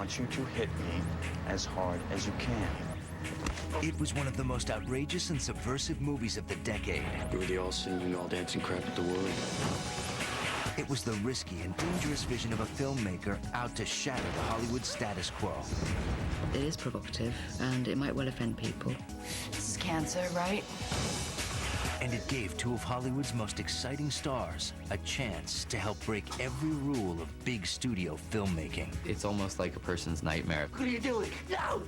want you to hit me as hard as you can. It was one of the most outrageous and subversive movies of the decade. You were the all-singing, all-dancing crap at the world. It was the risky and dangerous vision of a filmmaker out to shatter the Hollywood status quo. It is provocative, and it might well offend people. This is cancer, right? And it gave two of Hollywood's most exciting stars a chance to help break every rule of big studio filmmaking. It's almost like a person's nightmare. What are you doing? No!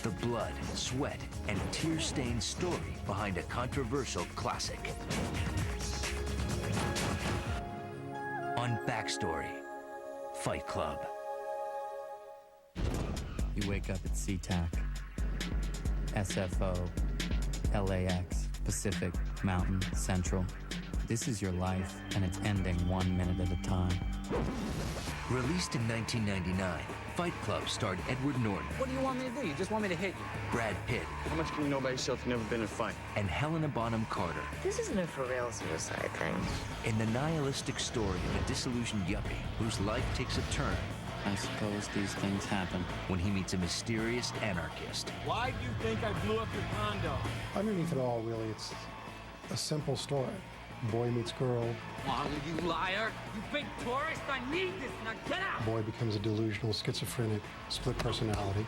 The blood, sweat, and tear-stained story behind a controversial classic. On Backstory, Fight Club. You wake up at SeaTac, SFO, LAX, Pacific, Mountain, Central. This is your life, and it's ending 1 minute at a time. Released in 1999, Fight Club starred Edward Norton. What do you want me to do? You just want me to hit you? Brad Pitt. How much can you know about yourself if you've never been in a fight? And Helena Bonham Carter. This isn't a for-real suicide thing. In the nihilistic story of a disillusioned yuppie whose life takes a turn I suppose these things happen. when he meets a mysterious anarchist. Why do you think I blew up your condo? Underneath it all, really, it's a simple story. Boy meets girl. Oh, you liar! You big tourist! I need this! Now get out! Boy becomes a delusional, schizophrenic, split personality.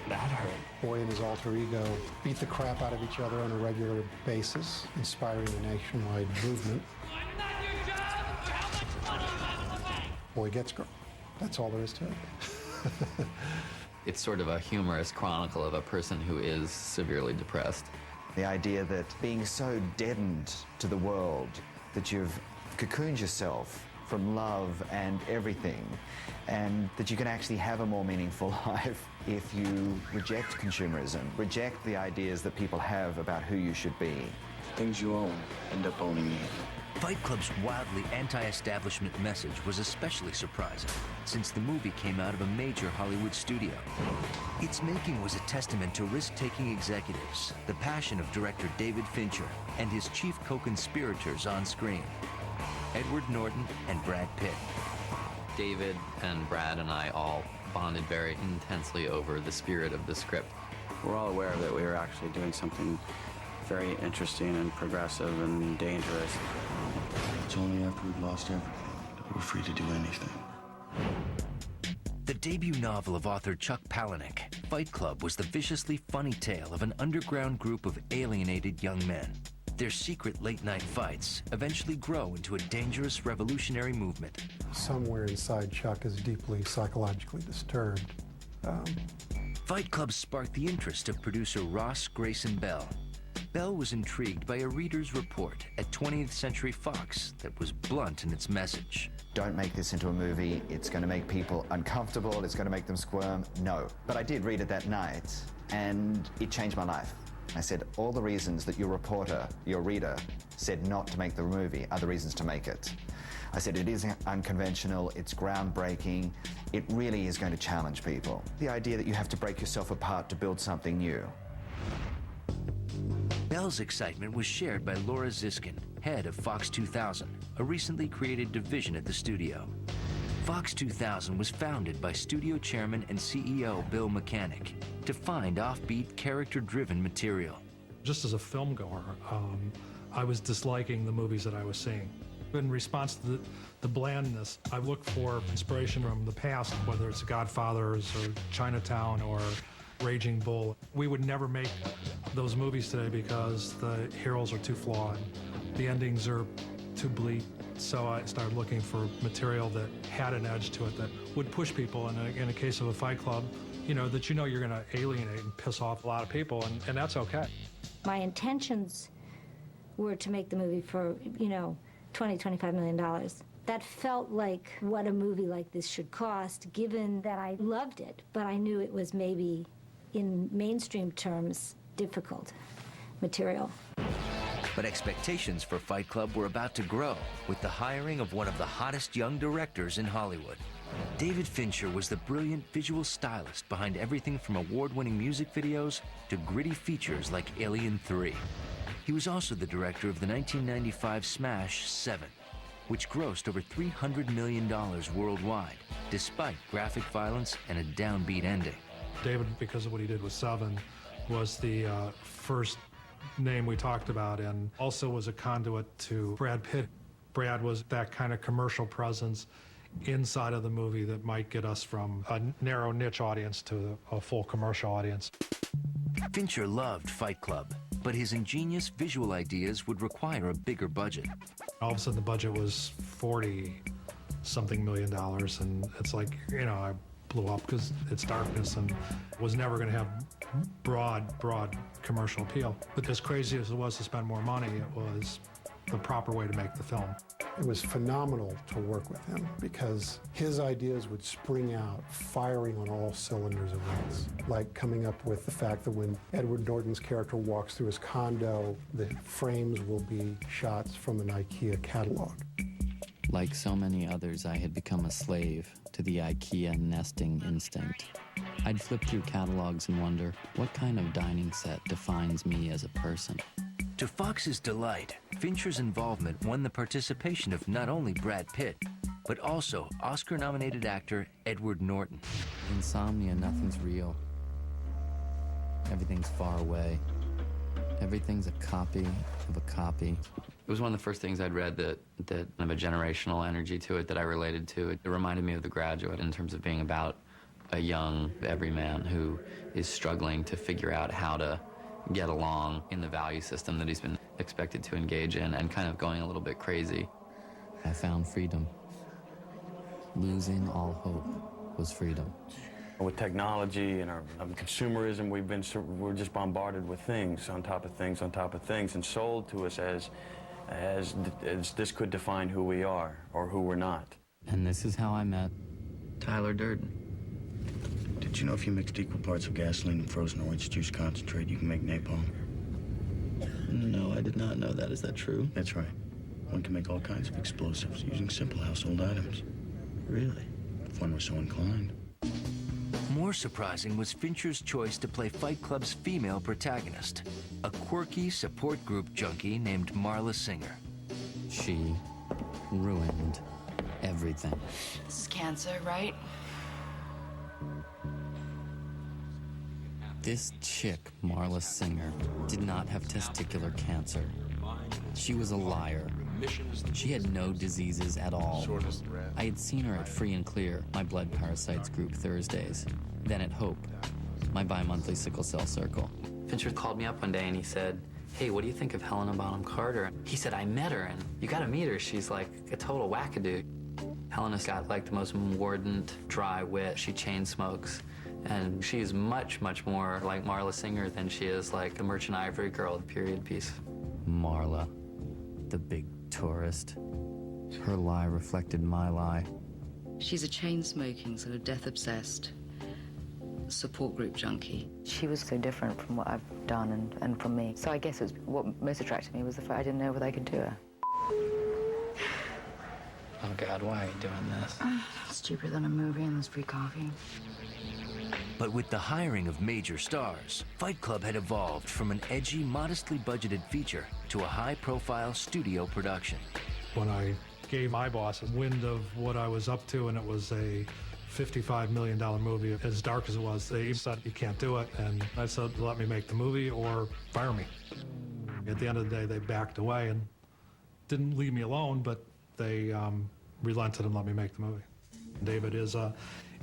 That hurt. Boy and his alter ego beat the crap out of each other on a regular basis, inspiring a nationwide movement. I'm not your job! Or how much money you have in the bank? Boy gets girl. That's all there is to it. It's sort of a humorous chronicle of a person who is severely depressed. The idea that being so deadened to the world that you've cocooned yourself from love and everything, and that you can actually have a more meaningful life if you reject consumerism, reject the ideas that people have about who you should be. Things you own end up owning you. Fight Club's wildly anti-establishment message was especially surprising, since the movie came out of a major Hollywood studio. Its making was a testament to risk-taking executives, the passion of director David Fincher, and his chief co-conspirators on screen, Edward Norton and Brad Pitt. David and Brad and I all bonded very intensely over the spirit of the script. We're all aware that we were actually doing something very interesting and progressive and dangerous. It's only after we've lost everything that we're free to do anything. The debut novel of author Chuck Palahniuk, Fight Club was the viciously funny tale of an underground group of alienated young men. Their secret late-night fights eventually grow into a dangerous revolutionary movement. Somewhere inside Chuck is deeply psychologically disturbed. Fight Club sparked the interest of producer Ross Grayson Bell. Bell was intrigued by a reader's report at 20th Century Fox that was blunt in its message. Don't make this into a movie. It's going to make people uncomfortable. It's going to make them squirm. No. But I did read it that night, and it changed my life. I said, all the reasons that your reporter, your reader, said not to make the movie are the reasons to make it. I said, it is unconventional, it's groundbreaking, it really is going to challenge people. The idea that you have to break yourself apart to build something new. Bell's excitement was shared by Laura Ziskin, head of Fox 2000, a recently created division at the studio. Fox 2000 was founded by studio chairman and CEO Bill Mechanic to find offbeat, character-driven material. Just as a film goer, I was disliking the movies that I was seeing. In response to the blandness, I looked for inspiration from the past, whether it's Godfathers or Chinatown or Raging Bull. We would never make those movies today because the heroes are too flawed. The endings are too bleak. So I started looking for material that had an edge to it that would push people. And in a case of a Fight Club, you're going to alienate and piss off a lot of people, and that's okay. My intentions were to make the movie for, $20, $25 million. That felt like what a movie like this should cost, given that I loved it, but I knew it was maybe, in mainstream terms, difficult material. But expectations for Fight Club were about to grow with the hiring of one of the hottest young directors in Hollywood. David Fincher was the brilliant visual stylist behind everything from award-winning music videos to gritty features like Alien 3. He was also the director of the 1995 smash 7. which grossed over $300 million worldwide, despite graphic violence and a downbeat ending. David, because of what he did with Seven, was the first name we talked about, and also was a conduit to Brad Pitt. Brad was that kind of commercial presence inside of the movie that might get us from a narrow niche audience to a full commercial audience. Fincher loved Fight Club, but his ingenious visual ideas would require a bigger budget. All of a sudden the budget was $40-something million, and it's like, you know, I blew up because it's darkness and was never going to have broad commercial appeal. But as crazy as it was to spend more money, it was the proper way to make the film. It was phenomenal to work with him because his ideas would spring out, firing on all cylinders at once. Like coming up with the fact that when Edward Norton's character walks through his condo, the frames will be shots from an IKEA catalog. Like so many others, I had become a slave to the IKEA nesting instinct. I'd flip through catalogs and wonder, what kind of dining set defines me as a person? To Fox's delight, Fincher's involvement won the participation of not only Brad Pitt, but also Oscar-nominated actor Edward Norton. Insomnia, nothing's real. Everything's far away. Everything's a copy of a copy. It was one of the first things I'd read that kind of a generational energy to it that I related to. It reminded me of The Graduate in terms of being about a young everyman who is struggling to figure out how to get along in the value system that he's been expected to engage in and kind of going a little bit crazy. I found freedom. Losing all hope was freedom. With technology and our consumerism, we're just bombarded with things on top of things on top of things and sold to us as this could define who we are or who we're not. And this is how I met Tyler Durden. Did you know if you mixed equal parts of gasoline and frozen orange juice concentrate, you can make napalm? No, I did not know that. Is that true? That's right. One can make all kinds of explosives using simple household items. Really? If one were so inclined. More surprising was Fincher's choice to play Fight Club's female protagonist, a quirky support group junkie named Marla Singer. She ruined everything. This is cancer, right? This chick, Marla Singer, did not have testicular cancer. She was a liar. She had no diseases at all. I had seen her at Free and Clear, my blood parasites group Thursdays. Then at Hope, my bi-monthly sickle cell circle. Fincher called me up one day and he said, "Hey, what do you think of Helena Bonham Carter?" He said, "I met her and you gotta meet her. She's like a total wackadoo." Helena's got like the most mordant, dry wit. She chain smokes. And she's much, much more like Marla Singer than she is like the Merchant Ivory Girl, the period piece. Marla, the big tourist. Her lie reflected my lie. She's a chain-smoking, sort of death-obsessed support group junkie. She was so different from what I've done and from me. So I guess it was, what most attracted me was the fact I didn't know whether I could do her. Oh God, why are you doing this? It's cheaper than a movie and there's free coffee. But with the hiring of major stars, Fight Club had evolved from an edgy, modestly budgeted feature to a high-profile studio production. When I gave my boss a wind of what I was up to, and it was a $55 million movie, as dark as it was, they said, "You can't do it." And I said, "Let me make the movie or fire me." At the end of the day, they backed away and didn't leave me alone, but they relented and let me make the movie. David is a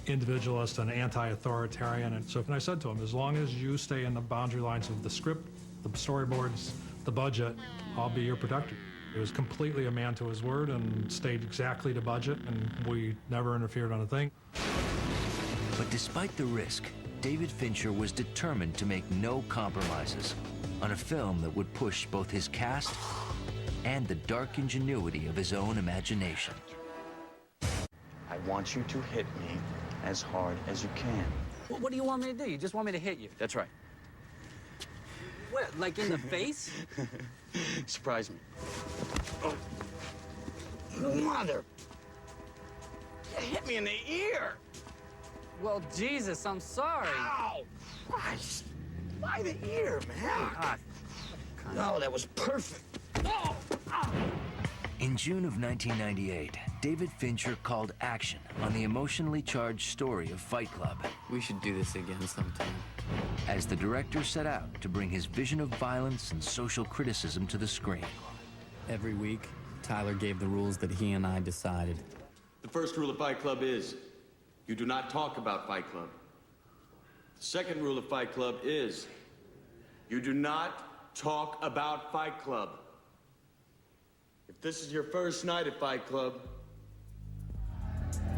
individualist and anti-authoritarian, and so I said to him, as long as you stay in the boundary lines of the script, the storyboards, the budget, I'll be your protector. He was completely a man to his word and stayed exactly to budget, and we never interfered on a thing. But despite the risk, David Fincher was determined to make no compromises on a film that would push both his cast and the dark ingenuity of his own imagination. I want you to hit me as hard as you can. Well, what do you want me to do? You just want me to hit you? That's right. What, like in the face? Surprise me. Oh. Mother! You hit me in the ear! Well, Jesus, I'm sorry. Ow! Christ! By the ear, man! God. No, that was perfect. Oh! Ah. In June of 1998, David Fincher called action on the emotionally charged story of Fight Club. We should do this again sometime. As the director set out to bring his vision of violence and social criticism to the screen. Every week, Tyler gave the rules that he and I decided. The first rule of Fight Club is, you do not talk about Fight Club. The second rule of Fight Club is, you do not talk about Fight Club. If this is your first night at Fight Club,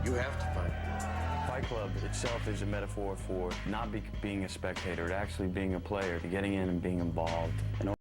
you have to fight. Fight Club itself is a metaphor for not being a spectator, to actually being a player, to getting in and being involved.